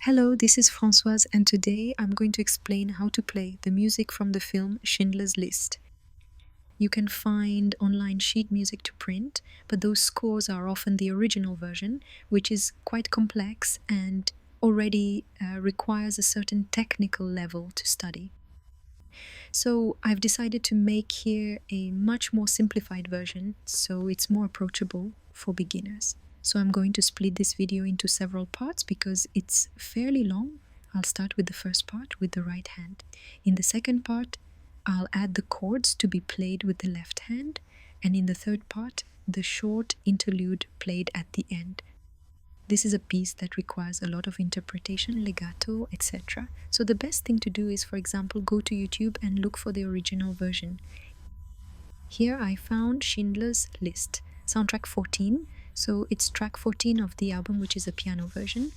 Hello, this is Françoise, and today I'm going to explain how to play the music from the film Schindler's List. You can find online sheet music to print, but those scores are often the original version, which is quite complex and already requires a certain technical level to study. So I've decided to make here a much more simplified version, so it's more approachable for beginners. So I'm going to split this video into several parts because it's fairly long. I'll start with the first part with the right hand. In the second part, I'll add the chords to be played with the left hand, and in the third part, the short interlude played at the end. This is a piece that requires a lot of interpretation, legato, etc. So the best thing to do is, for example, go to YouTube and look for the original version. Here I found Schindler's List, soundtrack 14, so it's track 14 of the album, which is a piano version.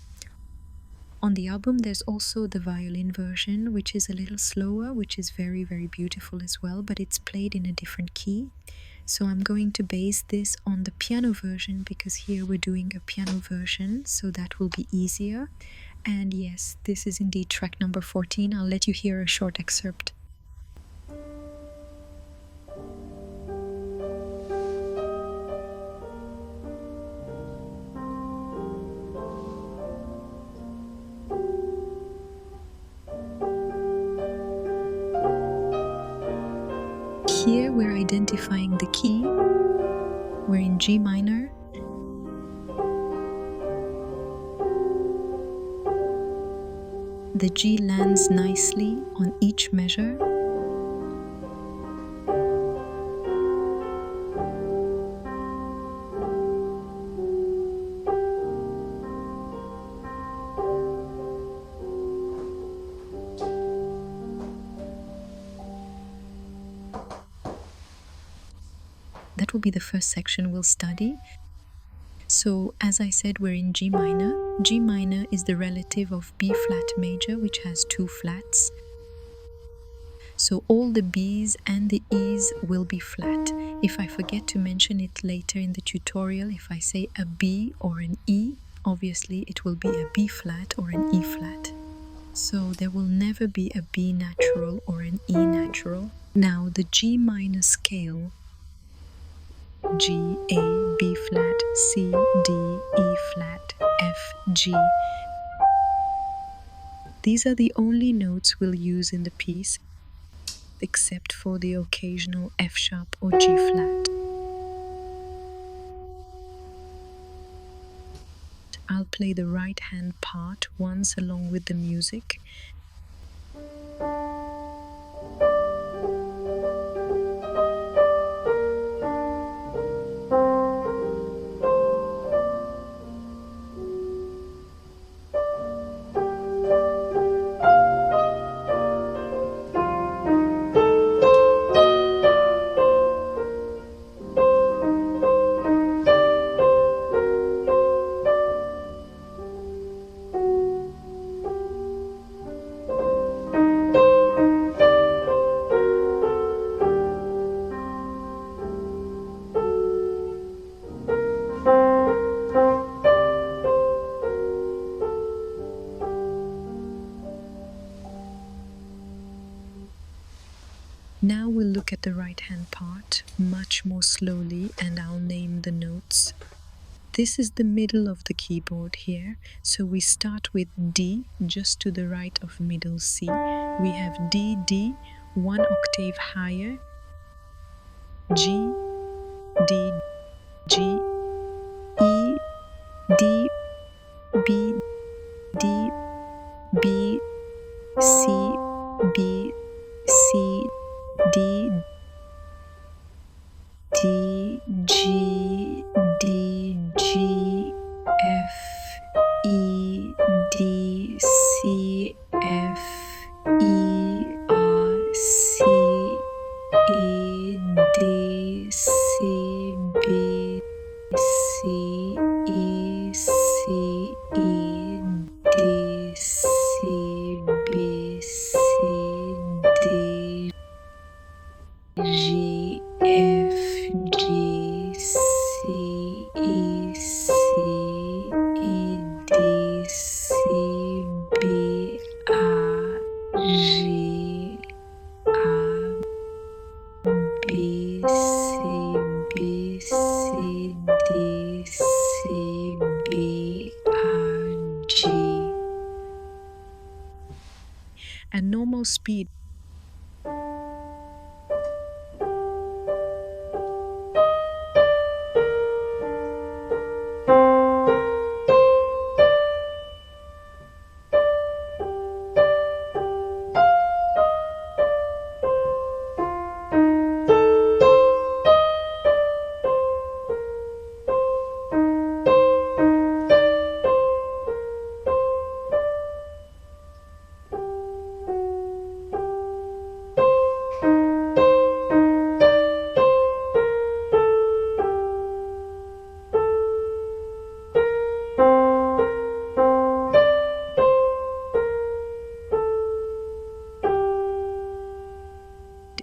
On the album there's also the violin version, which is a little slower, which is very, very beautiful as well, but it's played in a different key. So I'm going to base this on the piano version because here we're doing a piano version, so that will be easier. And yes, this is indeed track number 14. I'll let you hear a short excerpt. Here we're identifying the key. We're in G minor. The G lands nicely on each measure. That will be the first section we'll study. So, as I said, we're in G minor. G minor is the relative of B flat major, which has two flats. So all the B's and the E's will be flat. If I forget to mention it later in the tutorial, if I say a B or an E, obviously it will be a B flat or an E flat. So there will never be a B natural or an E natural. Now the G minor scale, G, A, B flat, C, D, E flat, F, G. These are the only notes we'll use in the piece, except for the occasional F sharp or G flat. I'll play the right hand part once along with the music. Now we'll look at the right hand part much more slowly, and I'll name the notes. This is the middle of the keyboard here, so we start with D just to the right of middle C. We have D, D, one octave higher, G, D, G, E, D, B, D, B, C, B, C, D, D, G, D, G, F, E, D, C, F, E, R, C, E, D, C, B, C, E, normal speed.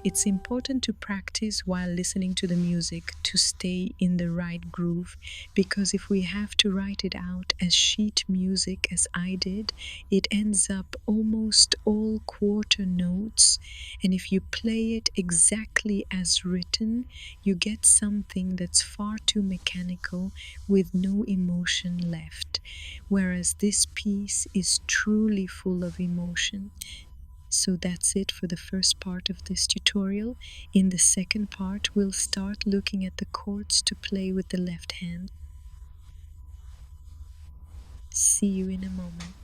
It's important to practice while listening to the music to stay in the right groove, because if we have to write it out as sheet music as I did, it ends up almost all quarter notes, and if you play it exactly as written, you get something that's far too mechanical with no emotion left, whereas this piece is truly full of emotion. So that's it for the first part of this tutorial. In the second part, we'll start looking at the chords to play with the left hand. See you in a moment.